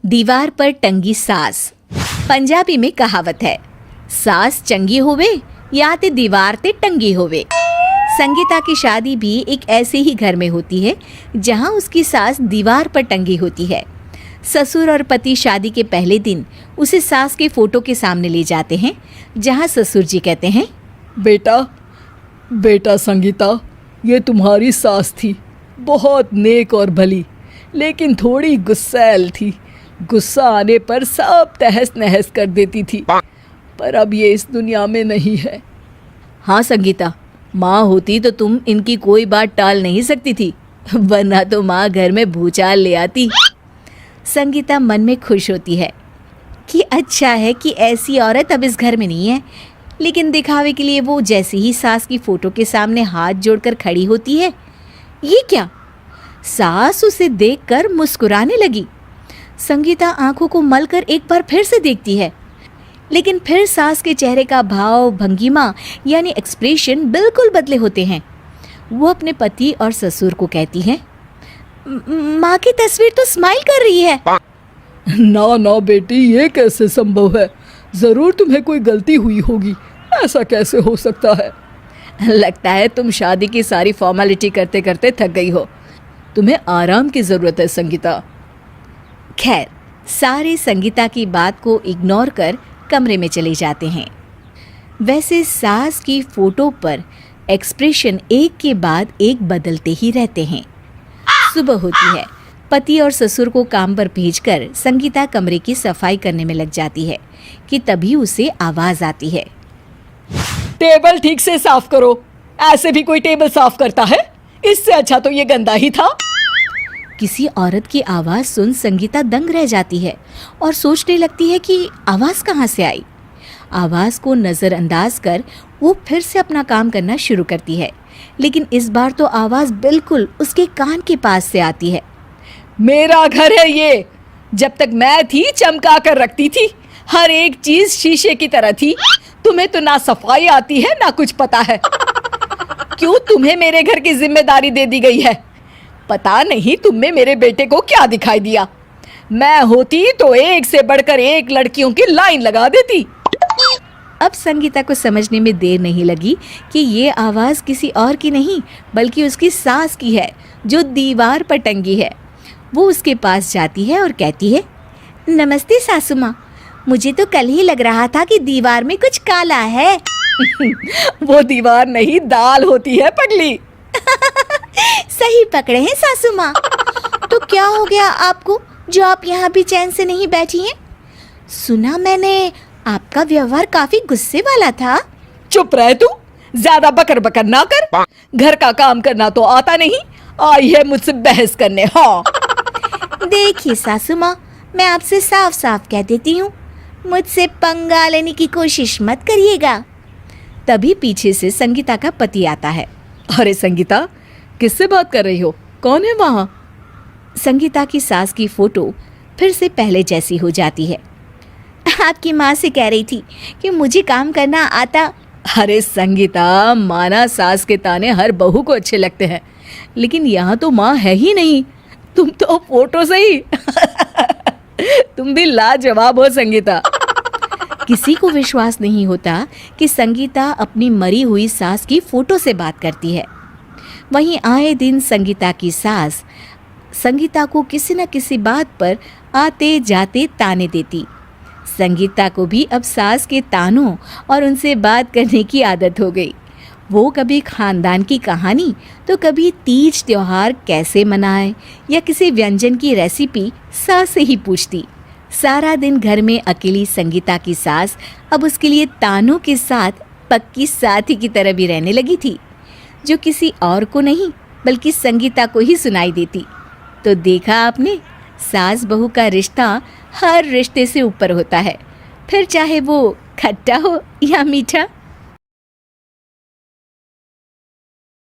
दीवार पर टंगी सास। पंजाबी में कहावत है, सास चंगी होवे या ते दीवार ते टंगी होवे। संगीता की शादी भी एक ऐसे ही घर में होती है जहां उसकी सास दीवार पर टंगी होती है। ससुर और पति शादी के पहले दिन उसे सास के फोटो के सामने ले जाते हैं, जहां ससुर जी कहते हैं, बेटा बेटा संगीता, ये तुम्हारी सास थी, बहुत नेक और भली, लेकिन थोड़ी गुस्सैल थी। गुस्सा आने पर सब तहस नहस कर देती थी, पर अब ये इस दुनिया में नहीं है। हाँ संगीता, माँ होती तो तुम इनकी कोई बात टाल नहीं सकती थी, वरना तो माँ घर में भूचाल ले आती। संगीता मन में खुश होती है कि अच्छा है कि ऐसी औरत अब इस घर में नहीं है, लेकिन दिखावे के लिए वो जैसे ही सास की फोटो के सामने हाथ जोड़कर खड़ी होती है, ये क्या? सास उसे देखकर मुस्कुराने लगी। संगीता आंखों को मलकर एक बार फिर से देखती है, लेकिन फिर सास के चेहरे का भाव, भंगिमा यानी एक्सप्रेशन बिल्कुल बदले होते हैं। वो अपने पति और ससुर को कहती है, माँ की तस्वीर तो स्माइल कर रही है। ना ना बेटी, ये कैसे संभव है? जरूर तुम्हें कोई गलती हुई होगी, ऐसा कैसे हो सकता है? लगता है तुम शादी की सारी फॉर्मेलिटी करते करते थक गई हो, तुम्हें आराम की जरूरत है संगीता। खैर, सारे संगीता की बात को इग्नोर कर कमरे में चले जाते हैं। वैसे सास की फोटो पर एक्सप्रेशन एक के बाद एक बदलते ही रहते हैं। सुबह होती है, पति और ससुर को काम पर भेजकर संगीता कमरे की सफाई करने में लग जाती है कि तभी उसे आवाज आती है, टेबल ठीक से साफ करो। ऐसे भी कोई टेबल साफ करता है? इससे अच्छा तो ये गंदा ही था। किसी औरत की आवाज सुन संगीता दंग रह जाती है और सोचने लगती है कि आवाज कहाँ से आई। आवाज को नजरअंदाज कर वो फिर से अपना काम करना शुरू करती है, लेकिन इस बार तो आवाज बिल्कुल उसके कान के पास से आती है। मेरा घर है ये, जब तक मैं थी चमका कर रखती थी, हर एक चीज शीशे की तरह थी। तुम्हें तो ना सफाई आती है ना कुछ पता है। क्यों तुम्हें मेरे घर की जिम्मेदारी दे दी गई है? पता नहीं तुम में मेरे बेटे को क्या दिखाई दिया। मैं होती तो एक से बढ़कर एक लड़कियों की लाइन लगा देती। अब संगीता को समझने में देर नहीं लगी कि ये आवाज किसी और की नहीं बल्कि उसकी सास की है, जो दीवार पर टंगी है। वो उसके पास जाती है और कहती है, नमस्ते सासू माँ, मुझे तो कल ही लग रहा था कि दीवार में कुछ काला है। वो दीवार नहीं, दाल होती है पगली। सही पकड़े हैं सासू माँ। तो क्या हो गया आपको जो आप यहाँ भी चैन से नहीं बैठी हैं? सुना मैंने आपका व्यवहार काफी गुस्से वाला था। चुप रह तू, ज्यादा बकर बकर ना कर। घर का काम करना तो आता नहीं, आई है मुझसे बहस करने। हाँ देखिए सासू माँ, मैं आपसे साफ साफ कह देती हूँ, मुझसे पंगा लेने की कोशिश मत करिएगा। तभी पीछे से संगीता का पति आता है। अरे संगीता, किससे बात कर रही हो? कौन है वहाँ? संगीता की सास की फोटो फिर से पहले जैसी हो जाती है। आपकी माँ से कह रही थी कि मुझे काम करना आता। अरे संगीता, माना सास के ताने हर बहू को अच्छे लगते हैं, लेकिन यहाँ तो माँ है ही नहीं, तुम तो फोटो से ही। तुम भी लाजवाब हो संगीता। किसी को विश्वास नहीं होता कि संगीता अपनी मरी हुई सास की फोटो से बात करती है। वहीं आए दिन संगीता की सास संगीता को किसी न किसी बात पर आते जाते ताने देती। संगीता को भी अब सास के तानों और उनसे बात करने की आदत हो गई। वो कभी खानदान की कहानी तो कभी तीज त्योहार कैसे मनाए या किसी व्यंजन की रेसिपी सास से ही पूछती। सारा दिन घर में अकेली संगीता की सास अब उसके लिए तानों के साथ पक्की साथी की तरह भी रहने लगी थी, जो किसी और को नहीं बल्कि संगीता को ही सुनाई देती। तो देखा आपने, सास बहू का रिश्ता हर रिश्ते से ऊपर होता है, फिर चाहे वो खट्टा हो या मीठा।